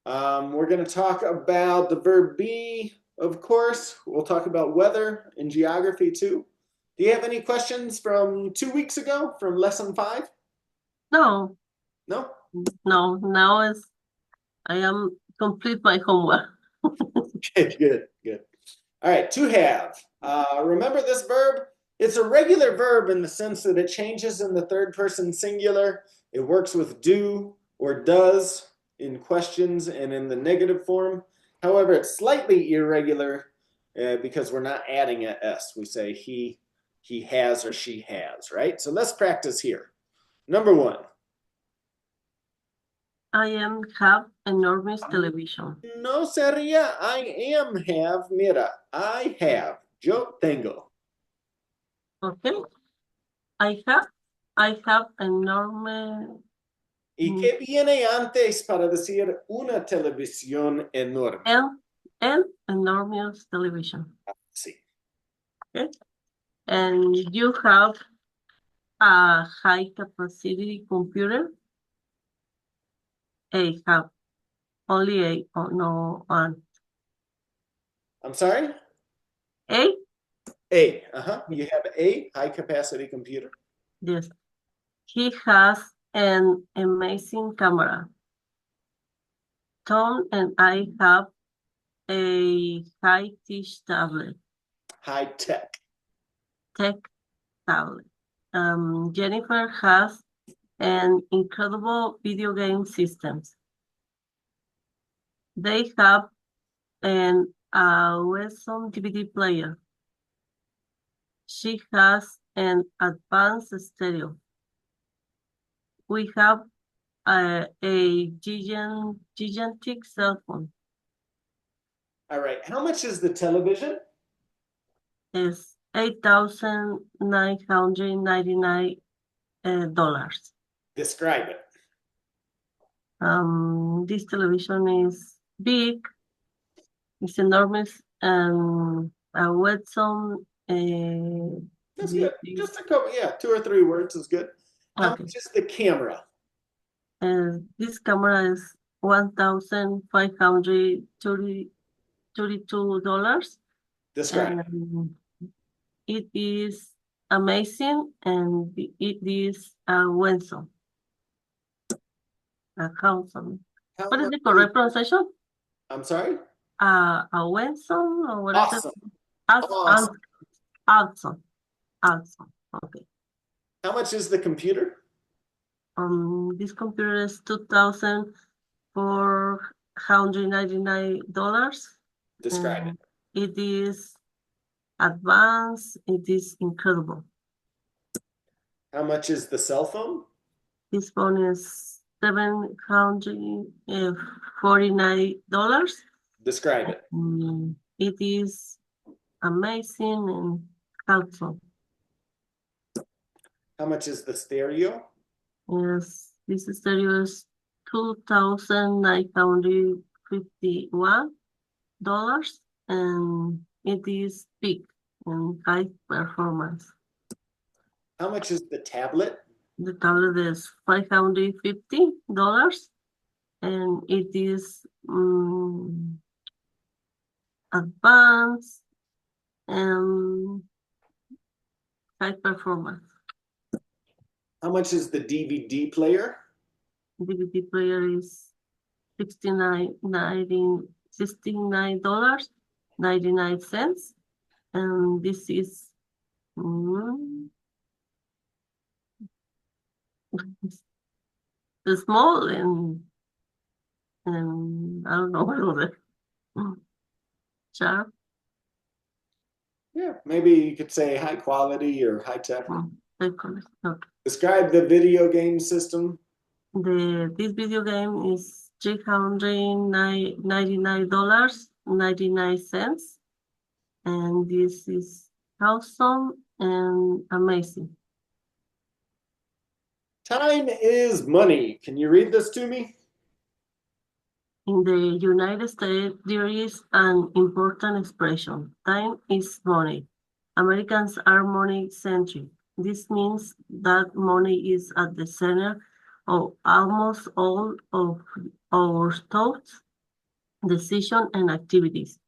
We're going to talk about the verb be, of course. We'll talk about weather and geography too. Do you have any questions from 2 weeks ago from lesson 5? No, No? no, I am complete my homework. Okay, good, good. All right, to have. Remember this verb? It's a regular verb in the sense that it changes in the third person singular. It works with do or does in questions and in the negative form. However, it's slightly irregular because we're not adding an S. We say he has, or she has, right? So let's practice here. Number 1. I am have enormous television. No sería I am have. Mira, I have. Yo tengo. Okay. I have enormous ¿Y qué viene antes para decir una televisión enorme? and enormous television. Sí. Okay. And you have a high capacity computer. A have only a oh, no one. I'm sorry? A A. You have a high capacity computer. yes. He has an amazing camera. Tom and I have a high-tech tablet. High tech. Tech tablet. Jennifer has an incredible video game systems. They have an awesome DVD player. She has an advanced stereo. We have a gigantic cell phone. All right. How much is the television? It's $8,999. Describe it. This television is big, it's enormous, and with some That's good. Just a couple, 2 or 3 words is good. How okay. much is the camera? This camera is $1,532. Describe it. And it is amazing, and it is winsome. Handsome. How What is much the correct pronunciation? I'm sorry? Winsome, or what is it? Awesome. Awesome. Awesome. Okay. How much is the computer? This computer is $2,499. Describe it. It is advanced. It is incredible. How much is the cell phone? This phone is $749. Describe it. It is amazing and helpful. How much is the stereo? Yes, this stereo is $2,951, and it is big and high performance. How much is the tablet? The tablet is $550, and it is advanced and high performance. How much is the DVD player? DVD player is $69.99, and this is small and I don't know what was it. Sharp. Yeah, maybe you could say high quality or high tech. Okay. Describe the video game system. This video game is $399.99, and this is awesome and amazing. Time is money. Can you read this to me? In the United States, there is an important expression. Time is money. Americans are money-centric. This means that money is at the center of almost all of our thoughts decisions, and activities.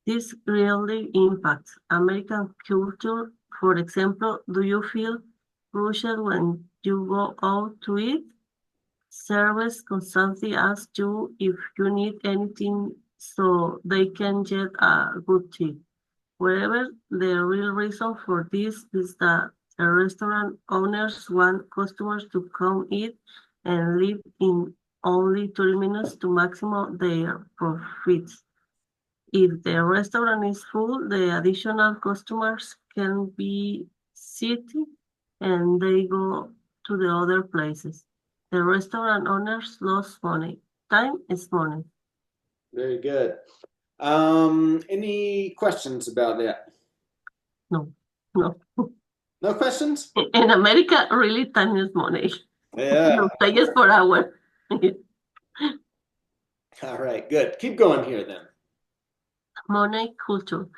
This really impacts American culture. For example, do you feel rushed when you go out to eat? Servers constantly ask you if you need anything so they can get a good tip. Wherever the real reason for this is that the restaurant owners want customers to come eat and leave in only 30 minutes to maximize their profits. If the restaurant is full, the additional customers can be seated and they go to the other places. The restaurant owners lose money. Time is money. Very good. Any questions about that? No, no. No questions? In America, really time is money. Yeah. No, pay is per hour. All right, good. Keep going here then. Money culture.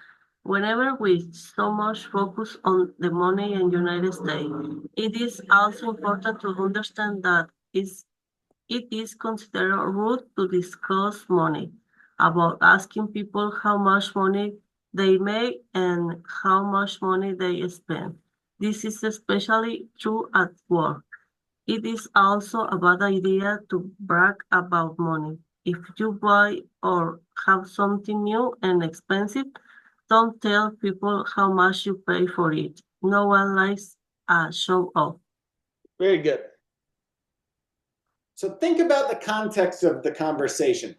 Whenever we so much focus on the money in United States, it is also important to understand that it is considered rude to discuss money, about asking people how much money they make and how much money they spend. This is especially true at work. It is also a bad idea to brag about money. If you buy or have something new and expensive, don't tell people how much you pay for it. No one likes a show off. Very good. So think about the context of the conversation.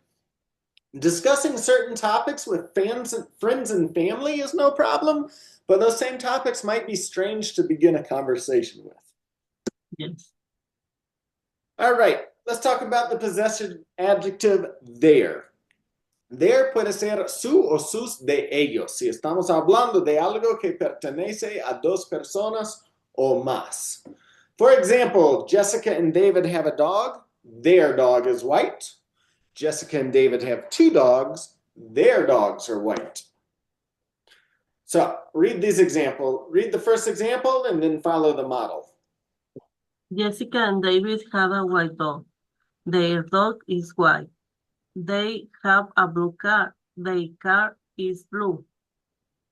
Discussing certain topics with friends and family is no problem, but those same topics might be strange to begin a conversation with. Yes. All right, let's talk about the possessive adjective their. Their puede ser su o sus de ellos, si estamos hablando de algo que pertenece a dos personas o más. For example, Jessica and David have a dog. Their dog is white. Jessica and David have two dogs. Their dogs are white. So read these examples. Read the first example and then follow the model. Jessica and David have a white dog. Their dog is white. They have a blue car. Their car is blue.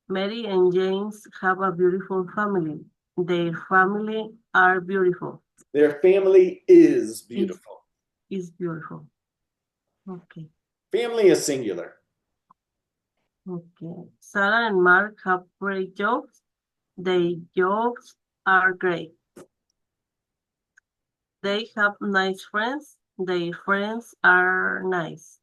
Mary and James have a beautiful family. Their family are beautiful. Their family is beautiful. Is beautiful. Okay. Family is singular. Okay. Sarah and Mark have great jobs. Their jobs are great. They have nice friends. Their friends are nice.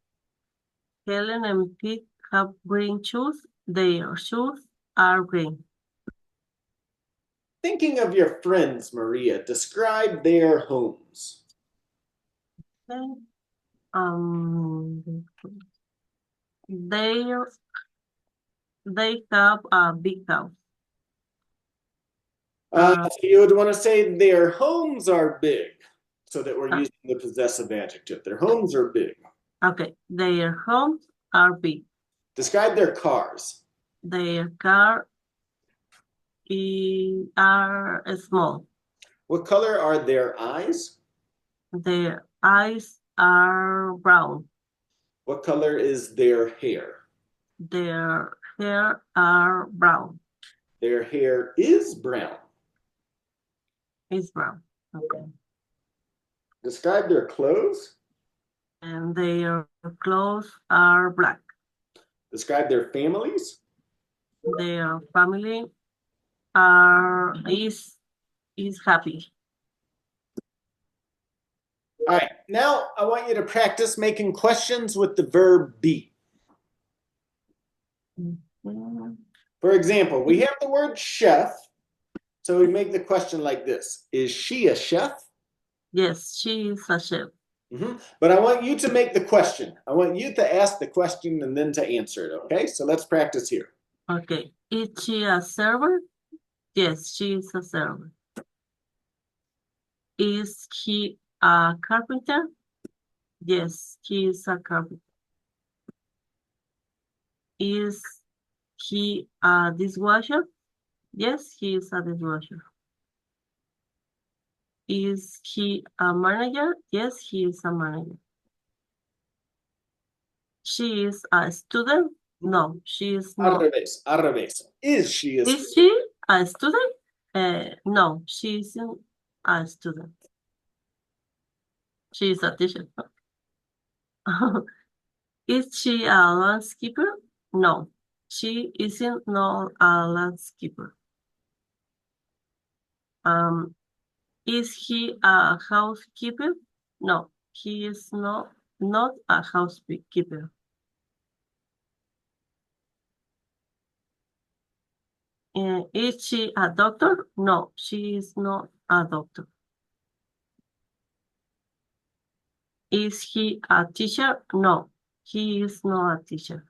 Helen and Pete have green shoes. Their shoes are green. Thinking of your friends, Maria, describe their homes. Okay. They have a big house. So you would want to say their homes are big, so that we're using the possessive adjective. Their homes are big. Okay, their homes are big. Describe their cars. Their car are small. What color are their eyes? Their eyes are brown. What color is their hair? Their hair are brown. Their hair is brown. Is brown. Okay. Describe their clothes. And their clothes are black. Describe their families. Their family is happy. All right, now I want you to practice making questions with the verb be. For example, we have the word chef, so we make the question like this. Is she a chef? Yes, she is a chef. But I want you to make the question. I want you to ask the question and then to answer it, okay? So let's practice here. Okay. Is she a server? Yes, she is a server. Is he a carpenter? Yes, he is a carpenter. Is he a dishwasher? Yes, he is a dishwasher. Is he a manager? Yes, he is a manager. she is a student? No, she is Al not. revés, al revés. Is she a student? Is she a student? No, she isn't a student. She is a teacher. Is she a landscaper? No, she isn't not a landscaper. Is he a housekeeper? No, he is not a housekeeper. Is she a doctor? No, she is not a doctor. Is he a teacher? No, he is not a teacher.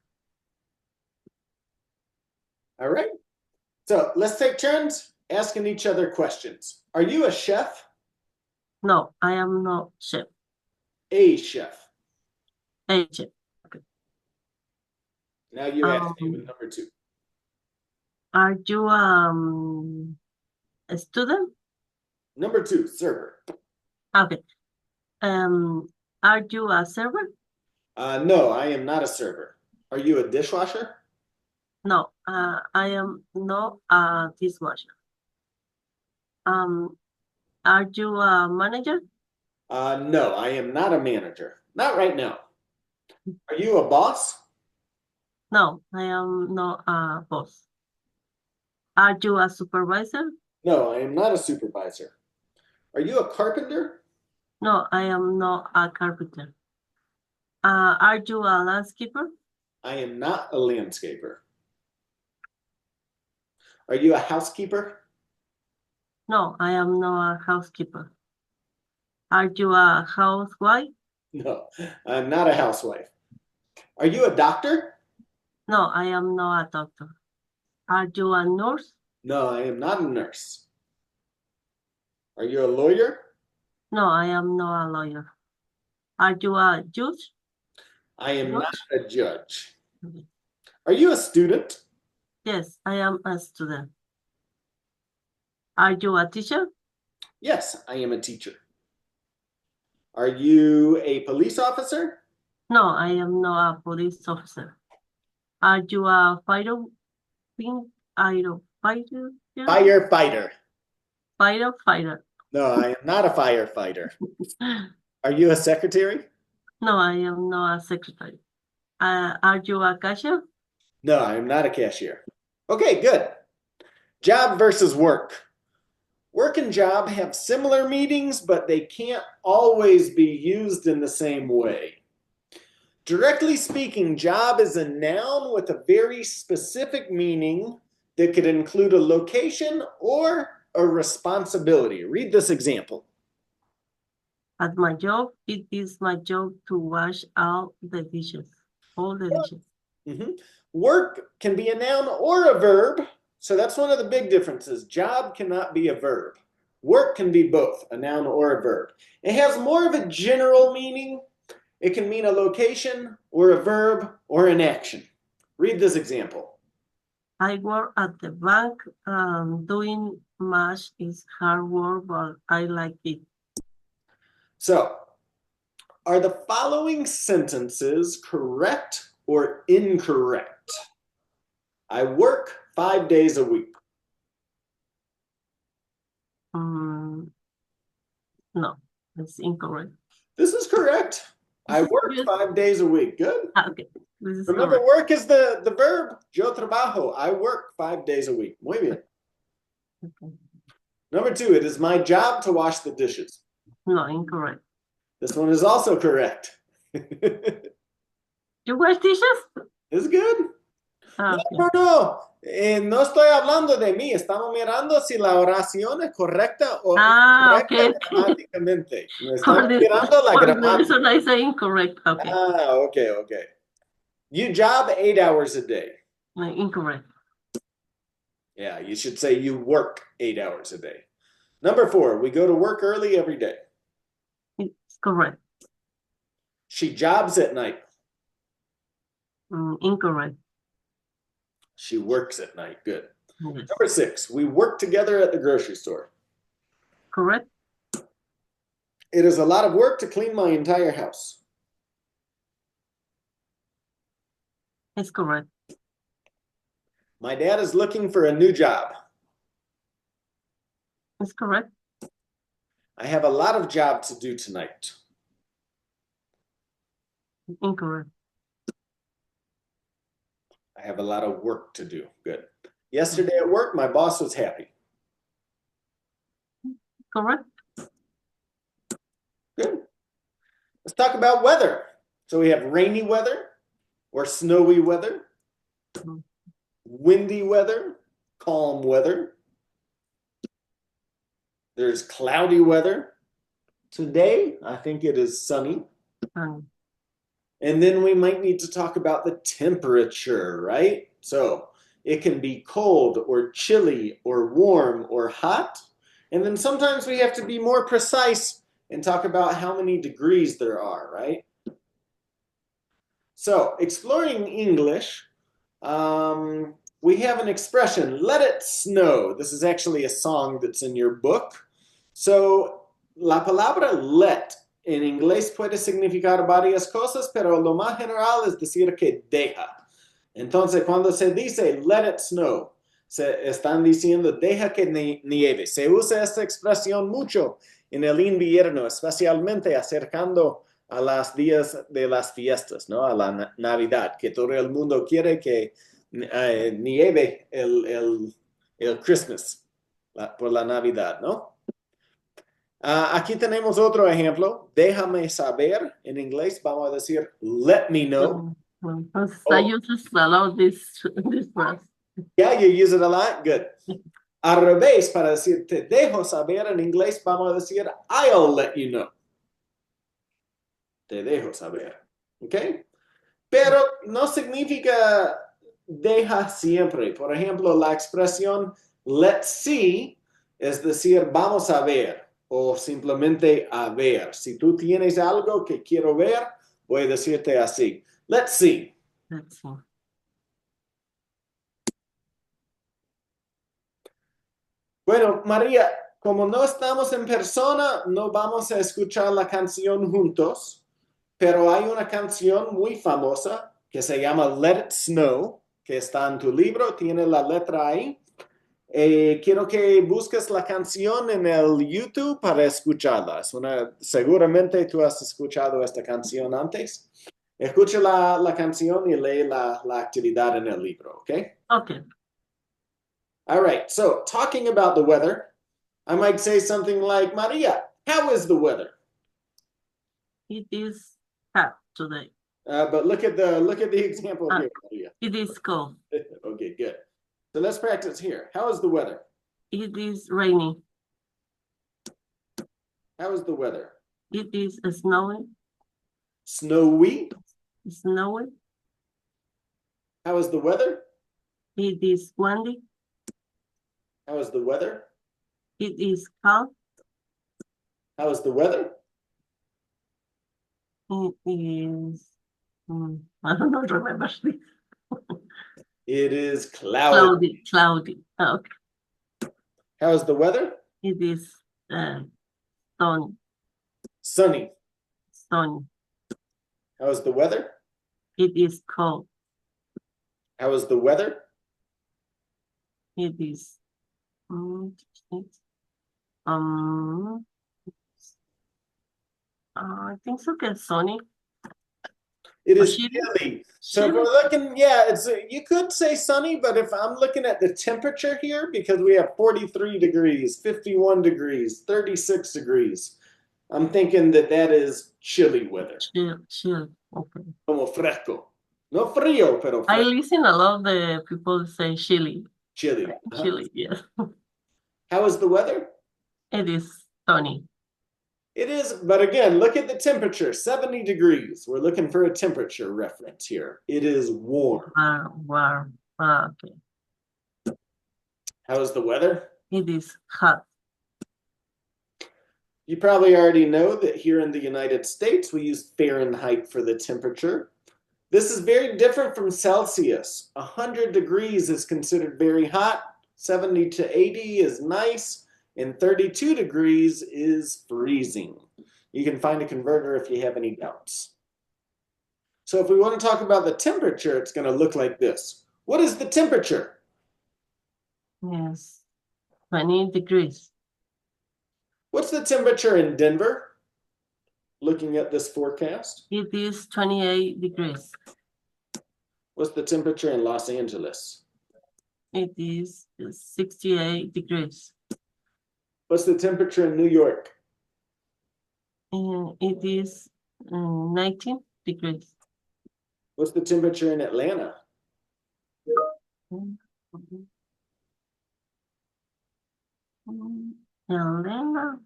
All right. So let's take turns asking each other questions. Are you a chef? No, I am not chef. A chef. A chef. Okay. Now you ask me with number 2. Are you a student? Number 2, server. Okay. Are you a server? No, I am not a server. Are you a dishwasher? No, I am not a dishwasher. Are you a manager? No, I am not a manager. Not right now. Are you a boss? No, I am not a boss. Are you a supervisor? No, I am not a supervisor. Are you a carpenter? No, I am not a carpenter. Are you a landscaper? I am not a landscaper. Are you a housekeeper? No, I am not a housekeeper. Are you a housewife? No, I'm not a housewife. Are you a doctor? No, I am not a doctor. Are you a nurse? No, I am not a nurse. Are you a lawyer? No, I am not a lawyer. Are you a judge? I am not Judge? a judge. Okay. Are you a student? Yes, I am a student. Are you a teacher? Yes, I am a teacher. Are you a police officer? No, I am not a police officer. Are you a fighter? Fighter? Firefighter. Fighter. No, I am not a firefighter. Are you a secretary? No, I am not a secretary. Are you a cashier? No, I am not a cashier. Okay, good. Job versus work. Work and job have similar meanings, but they can't always be used in the same way. Directly speaking, job is a noun with a very specific meaning that could include a location or a responsibility. Read this example. At my job, it is my job to wash all the dishes. All the dishes. Work can be a noun or a verb. So that's one of the big differences. Job cannot be a verb. Work can be both, a noun or a verb. It has more of a general meaning. It can mean a location or a verb or an action. Read this example. I work at the bank. Doing much is hard work, but I like it. So, are the following sentences correct or incorrect? I work 5 days a week. No, it's incorrect. This is correct. I work 5 days a week. Good. Okay. This is Remember, correct. work is the verb. Yo trabajo. I work 5 days a week. Muy bien. Okay. Number 2, it is my job to wash the dishes. No, incorrect. This one is also correct. You wash dishes? It's good. Okay. No. No estoy hablando de mí. Estamos mirando si la oración es correcta o incorrecta Okay. gramáticamente. Estamos mirando la For gramática. this one, I say incorrect. Okay. Okay. You job 8 hours a day. Incorrect. Yeah, you should say you work 8 hours a day. Number 4, we go to work early every day. It's correct. She jobs at night. Incorrect. She works at night. Good. Yes. Number 6, we work together at the grocery store. Correct. It is a lot of work to clean my entire house. It's correct. My dad is looking for a new job. It's correct. I have a lot of job to do tonight. Incorrect. I have a lot of work to do. Good. Yesterday at work, my boss was happy. Correct. Good. Let's talk about weather. So we have rainy weather or snowy weather, windy weather, calm weather. There's cloudy weather. Today, I think it is sunny. And then we might need to talk about the temperature, right? So it can be cold or chilly or warm or hot. And then sometimes we have to be more precise and talk about how many degrees there are, right? So exploring English, we have an expression, let it snow. This is actually a song that's in your book. So la palabra let en inglés puede significar varias cosas, pero lo más general es decir que deja. Entonces, cuando se dice let it snow, se están diciendo deja que nieve. Se usa esta expresión mucho en el invierno, especialmente acercando a los días de las fiestas, ¿no? A la Navidad, que todo el mundo quiere que nieve el Christmas por la Navidad, ¿no? Aquí tenemos otro ejemplo. Déjame saber. En inglés vamos a decir let me know. I use a lot this phrase. Yeah, you use it a lot? Good. Al revés, para decir te dejo saber, en inglés vamos a decir I'll let you know. Te dejo saber. ¿Ok? Pero no significa deja siempre. Por ejemplo, la expresión let's see es decir vamos a ver o simplemente a ver. Si tú tienes algo que quiero ver, voy a decirte así. Let's see. Let's see. Bueno, María, como no estamos en persona, no vamos a escuchar la canción juntos, pero hay una canción muy famosa que se llama Let It Snow, que está en tu libro, tiene la letra ahí. Quiero que busques la canción en el YouTube para escucharla. Seguramente tú has escuchado esta canción antes. Escucha la canción y lee la actividad en el libro, ¿ok? Okay. All right, so talking about the weather, I might say something like, Maria, how is the weather? It is hot today. But look at the example here, Maria. It is cold. Okay, good. So let's practice here. How is the weather? It is rainy. How is the weather? It is snowing. Snowy. Snowing. How is the weather? It is windy. How is the weather? It is cold. How is the weather? It is, I don't know, remember this. It is cloudy. Cloudy. Okay. How is the weather? It is sunny. Sunny. Sunny. How is the weather? It is cold. How is the weather? It is I think so. Okay, sunny. It is chilly. So if we're looking, yeah, you could say sunny, but if I'm looking at the temperature here, because we have 43 degrees, 51 degrees, 36 degrees, I'm thinking that is chilly weather. Chill. Okay. Como fresco. No frío, pero fresco. I listen a lot of the people say chilly. Chilly. Chilly, yes. How is the weather? It is sunny. It is, but again, look at the temperature, 70 degrees. We're looking for a temperature reference here. It is warm. Warm. Okay. How is the weather? It is hot. You probably already know that here in the United States, we use Fahrenheit for the temperature. This is very different from Celsius. 100 degrees is considered very hot. 70 to 80 is nice. And 32 degrees is freezing. You can find a converter if you have any doubts. So if we want to talk about the temperature, it's going to look like this. What is the temperature? Yes, 20 degrees. What's the temperature in Denver? Looking at this forecast. It is 28 degrees. What's the temperature in Los Angeles? It is 68 degrees. What's the temperature in New York? It is 19 degrees. What's the temperature in Atlanta? Elena.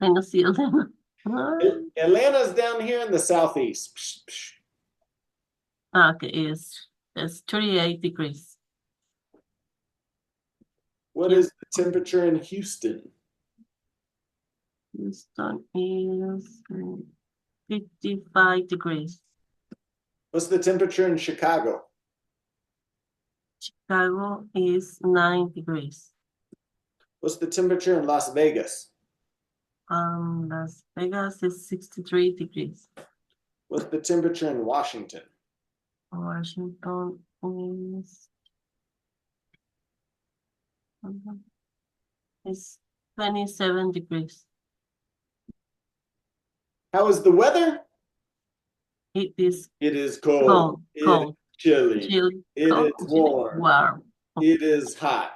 I don't see Elena. Atlanta's down here in the southeast. Psh, psh. Okay, it's 38 degrees. What is the temperature in Houston? Houston is 55 degrees. What's the temperature in Chicago? Chicago is 9 degrees. What's the temperature in Las Vegas? Las Vegas is 63 degrees. What's the temperature in Washington? Washington is 27 degrees. How is the weather? It is cold. Cold. It is chilly. It Cold, is warm. warm. It is hot.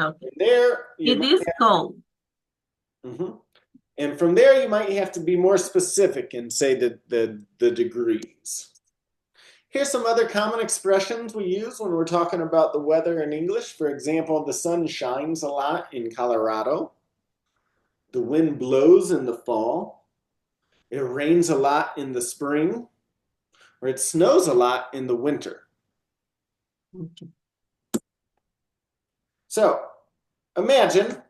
Okay. And there, It is cold. And from there, you might have to be more specific and say the degrees. Here's some other common expressions we use when we're talking about the weather in English. For example, the sun shines a lot in Colorado. The wind blows in the fall. It rains a lot in the spring. Or it snows a lot in the winter. Okay. So, imagine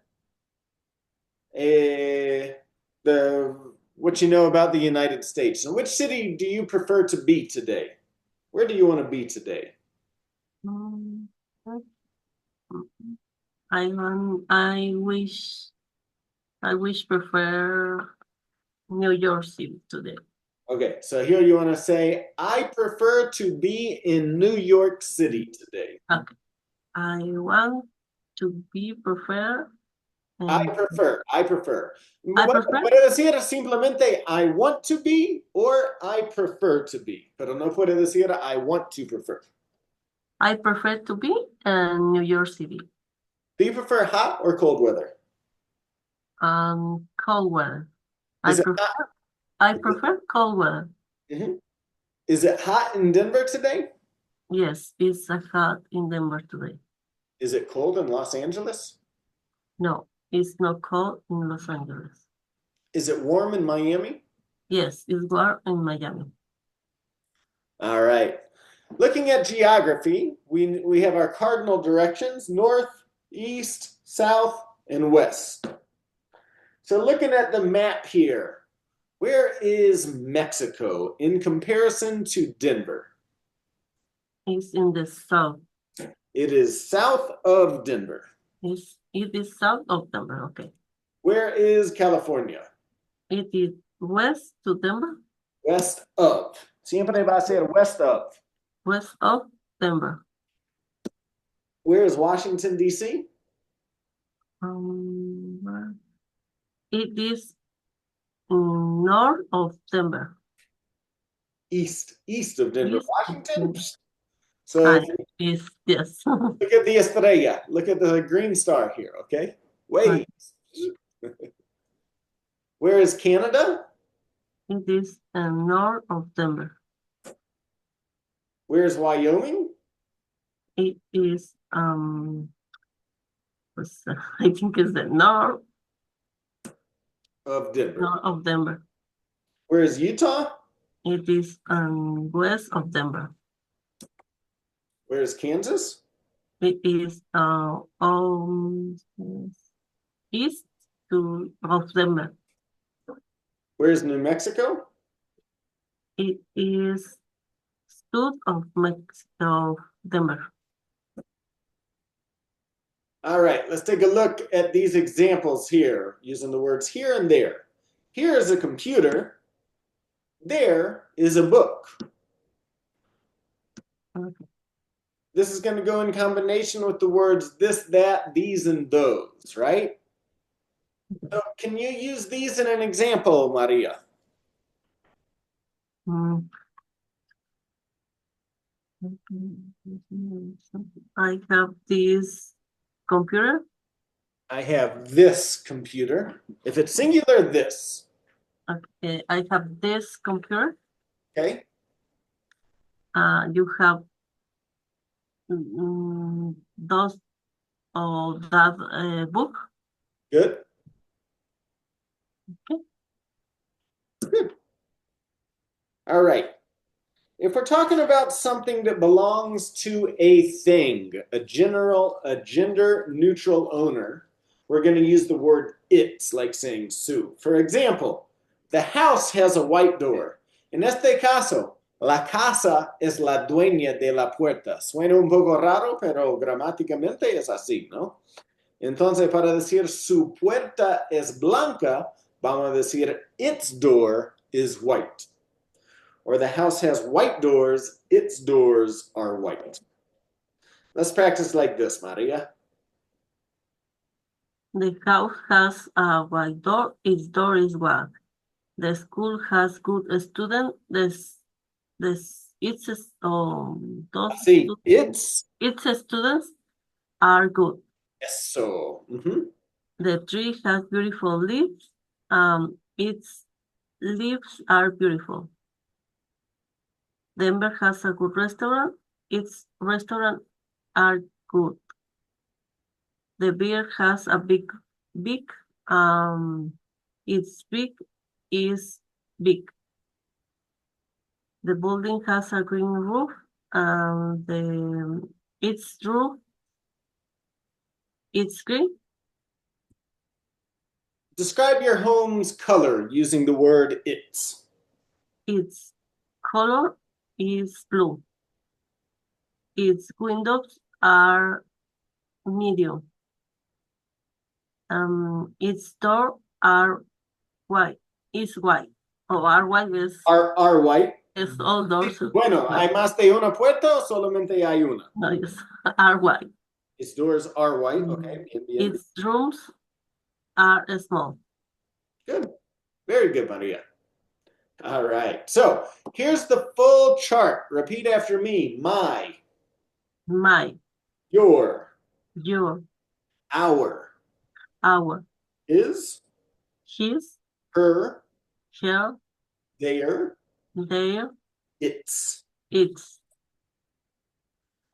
what you know about the United States. In which city do you prefer to be today? Where do you want to be today? I wish prefer New York City today. Okay, so here you want to say, I prefer to be in New York City today. Okay. I want to be prefer. I prefer. I prefer. Puede decir simplemente I want to be or I prefer to be. Pero no puede decir I want to prefer. I prefer to be in New York City. Do you prefer hot or cold weather? Cold weather. I prefer cold weather. Is it hot in Denver today? Yes, it's hot in Denver today. Is it cold in Los Angeles? No, it's not cold in Los Angeles. Is it warm in Miami? Yes, it's warm in Miami. All right. Looking at geography, we have our cardinal directions, north, east, south, and west. So looking at the map here, where is Mexico in comparison to Denver? It's in the south. It is south of Denver. It is south of Denver, okay. Where is California? It is west to Denver. West of. Siempre va a ser west of. West of Denver. Where is Washington, D.C.? It is north of Denver. East of Denver. East Washington? So yes. Look at the estrella. Look at the green star here, okay? Wait. Where is Canada? It is north of Denver. Where is Wyoming? It is I think it's the north of Denver. North of Denver. Where is Utah? It is west of Denver. Where is Kansas? It is east of Denver. Where is New Mexico? It is south of Mexico, Denver. All right, let's take a look at these examples here, using the words here and there. Here is a computer. There is a book. Okay. This is going to go in combination with the words this, that, these, and those, right? So can you use these in an example, Maria? Mm. I have this computer. I have this computer. If it's singular, this. Okay, I have this computer. Okay. You have those or that book. Good. Okay. Good. All right. If we're talking about something that belongs to a thing, a gender neutral owner, we're going to use the word it's, like saying Sue. For example, the house has a white door. En este caso, la casa es la dueña de la puerta. Suena un poco raro, pero gramáticamente es así, ¿no? Entonces, para decir su puerta es blanca, vamos a decir its door is white. Or the house has white doors, its doors are white. Let's practice like this, Maria. The house has a white door. Its door is white. The school has good students. Its See, it's students are good. eso. The tree has beautiful leaves. Its leaves are beautiful. Denver has a good restaurant. Its restaurant are good. The bear has a big. Its big is big. The building has a green roof. Its roof, it's green. Describe your home's color using the word it's. Its color is blue. Its windows are medium. Its door are white. Is white. Oh, are white is Are white. is all doors. Bueno, ¿hay más de una puerta o solamente hay una? No, yes, are white. Its doors are white. Okay. Bien, bien. Its rooms are small. Good. Very good, Maria. All right. So here's the full chart. Repeat after me. My, your, our, his, her, their, its.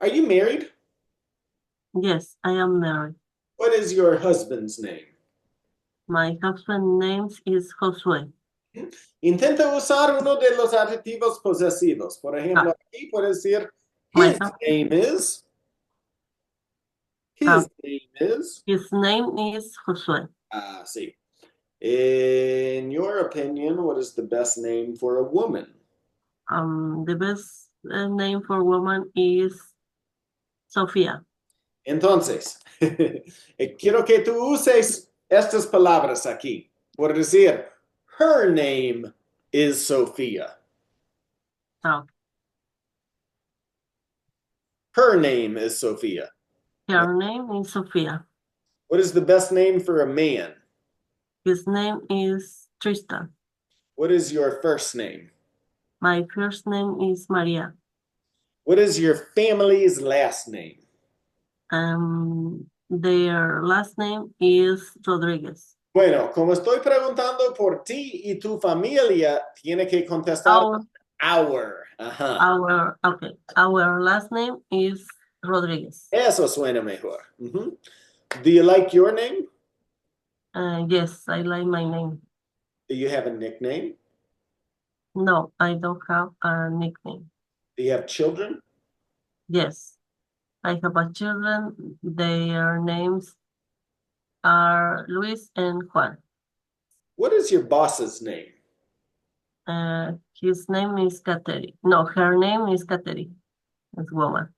Are you married? Yes, I am married. What is your husband's name? My husband's name is Josué. Intenta usar uno de los adjetivos posesivos. Por ejemplo, aquí puede decir his name is. His name is. His name is Josué. Sí. In your opinion, what is the best name for a woman? The best name for woman is Sofía. Entonces, quiero que tú uses estas palabras aquí. Por decir, her name is Sophia. Oh. Her name is Sophia. Her name is Sofía. What is the best name for a man? His name is Tristan. What is your first name? My first name is Maria. What is your family's last name? Their last name is Rodriguez. Bueno, como estoy preguntando por ti y tu familia, tiene que contestar our. Ajá. Okay. Our last name is Rodriguez. Eso suena mejor. Do you like your name? Yes, I like my name. Do you have a nickname? No, I don't have a nickname. Do you have children? Yes, I have a children. Their names are Luis and Juan. What is your boss's name? His name is Kateri. No, her name is Kateri. It's woman.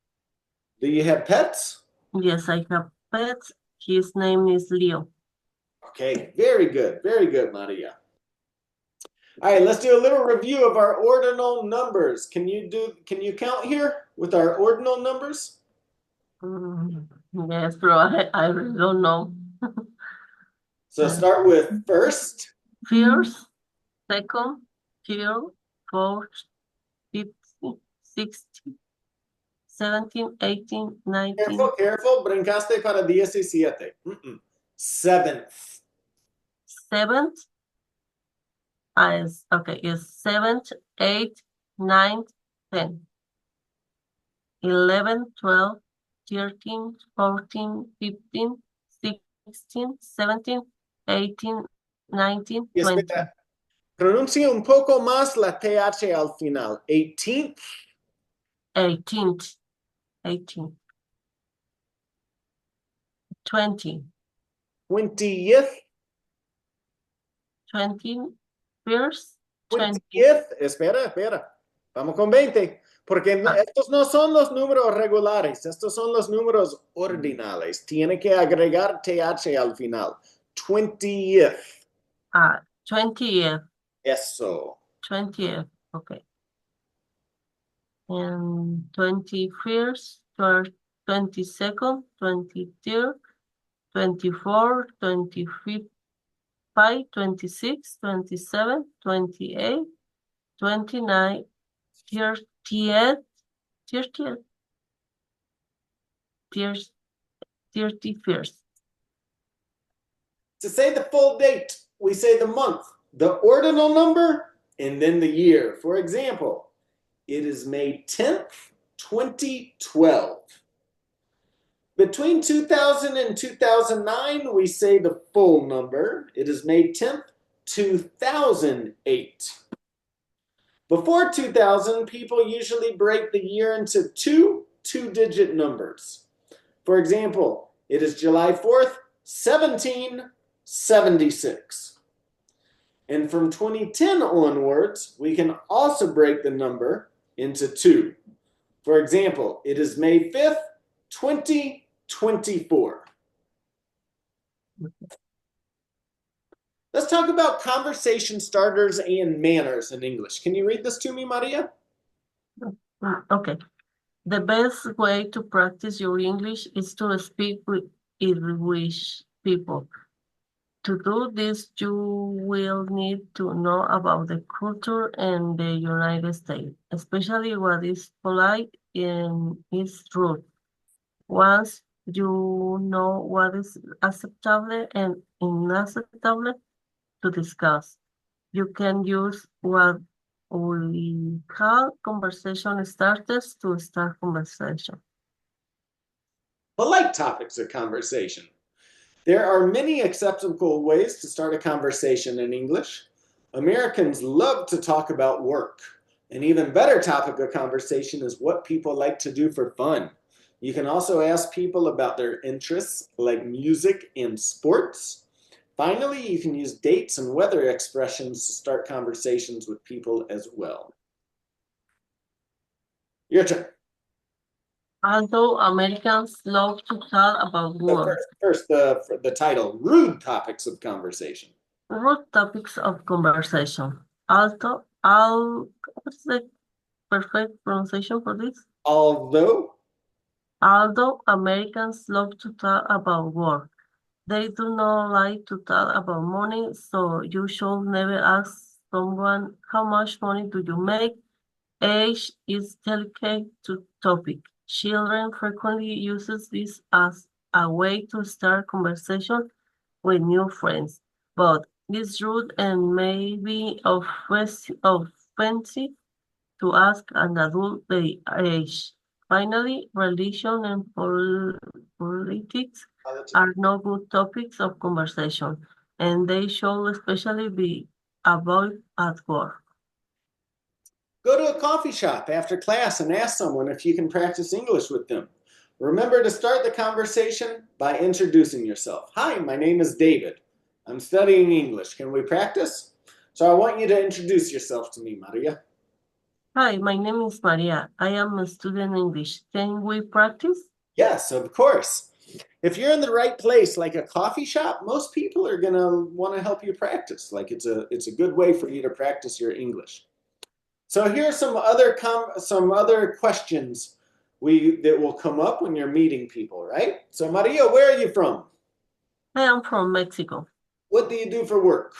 Do you have pets? Yes, I have pets. His name is Leo. Okay, very good. Very good, Maria. All right, let's do a little review of our ordinal numbers. Can you count here with our ordinal numbers? Yes, bro, I really don't know. So start with first. First, second, third, fourth, 15, 16, 17, 18, 19. Careful, brincaste para 17. Seventh. Seventh, is seventh, 8, 9, 10. 11, 12, 13, 14, 15, 16, 17, 18, 19, Y 20. espera, pronuncia un poco más la TH al final. 18th. 18th, 18th. 20, 20th. 21st, 20. 20th. Espera. Vamos con 20. Porque estos no son los números regulares, estos son los números ordinales. Tiene que agregar TH al final. 20th. 20th, Eso. 20th, okay. And 21st, 22nd, 23rd, 24, 25, 26, 27, 28, 29, 30th, 30th, 31st. To say the full date, we say the month, the ordinal number, and then the year. For example, it is May 10th, 2012. Between 2000 and 2009, we say the full number. It is May 10th, 2008. Before 2000, people usually break the year into two-digit numbers. For example, it is July 4th, 1776. And from 2010 onwards, we can also break the number into two. For example, it is May 5th, 2024. Let's talk about conversation starters and manners in English. Can you read this to me, Maria? Okay. The best way to practice your English is to speak with English people. To do this, you will need to know about the culture in the United States, especially what is polite and is rude. Once you know what is acceptable and unacceptable to discuss, you can use what we call conversation starters to start conversation. Polite topics of conversation. There are many acceptable ways to start a conversation in English. Americans love to talk about work. An even better topic of conversation is what people like to do for fun. You can also ask people about their interests, like music and sports. Finally, you can use dates and weather expressions to start conversations with people as well. Your turn. Although Americans love to talk about work, First, the title, rude topics of conversation. rude topics of conversation. What's the perfect pronunciation for this? Although Americans love to talk about work, they do not like to talk about money, so you should never ask someone how much money do you make. Age is delicate topic. Children frequently uses this as a way to start conversation with new friends, but it's rude and may be offensive to ask an adult their age. Finally, religion and politics are no good topics of conversation, and they should especially be avoided at work. Go to a coffee shop after class and ask someone if you can practice English with them. Remember to start the conversation by introducing yourself. Hi, my name is David. I'm studying English. Can we practice? So I want you to introduce yourself to me, Maria. Hi, my name is Maria. I am a student English. Can we practice? Yes, of course. If you're in the right place, like a coffee shop, most people are gonna want to help you practice. Like it's a good way for you to practice your English. So here are some other questions that will come up when you're meeting people, right? So Maria, where are you from? I am from Mexico. What do you do for work?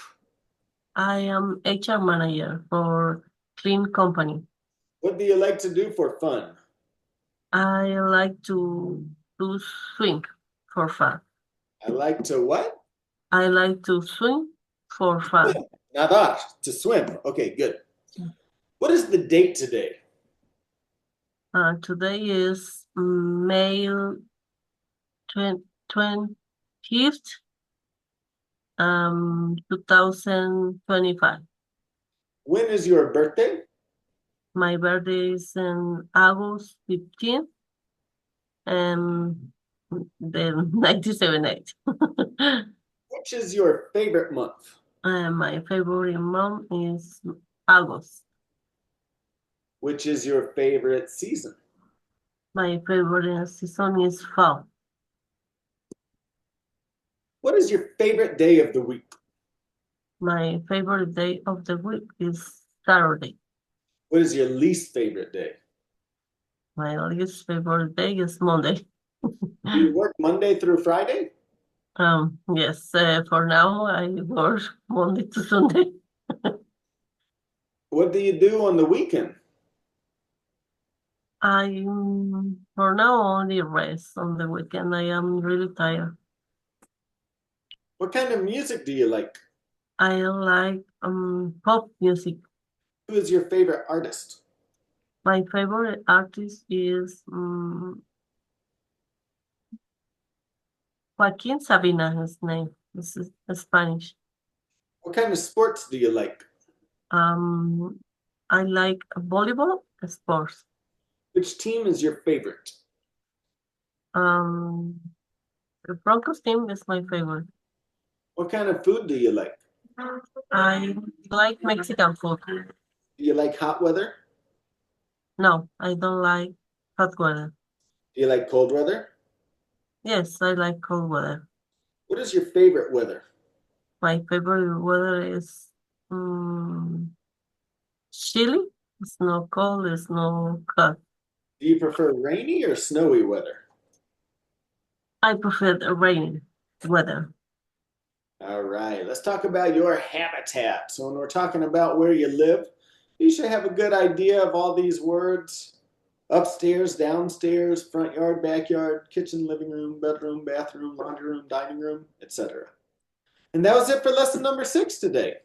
I am HR manager for clean company. What do you like to do for fun? I like to do swim for fun. I like to what? I like to swim for fun. Swim. Nadar, to swim. Okay, good. What is the date today? Today is May 20th, 2025. When is your birthday? My birthday is in August 15th, and then 1978. Which is your favorite month? And my favorite month is August. Which is your favorite season? My favorite season is fall. What is your favorite day of the week? My favorite day of the week is Saturday. What is your least favorite day? My least favorite day is Monday. Do you work Monday through Friday? Yes, for now I work Monday to Sunday. What do you do on the weekend? I for now only rest on the weekend. I am really tired. What kind of music do you like? I like pop music. Who is your favorite artist? My favorite artist is Joaquin Sabina, his name. This is Spanish. What kind of sports do you like? I like volleyball sports. Which team is your favorite? Um, the Broncos team is my favorite. What kind of food do you like? I like Mexican food. Do you like hot weather? No, I don't like hot weather. Do you like cold weather? Yes, I like cold weather. What is your favorite weather? My favorite weather is um, chilly. It's no cold, it's no hot. Do you prefer rainy or snowy weather? I prefer the rainy weather. All right, let's talk about your habitat. So, when we're talking about where you live, you should have a good idea of all these words: upstairs, downstairs, front yard, backyard, kitchen, living room, bedroom, bathroom, laundry room, dining room, etc. And that was it for lesson number 6 today.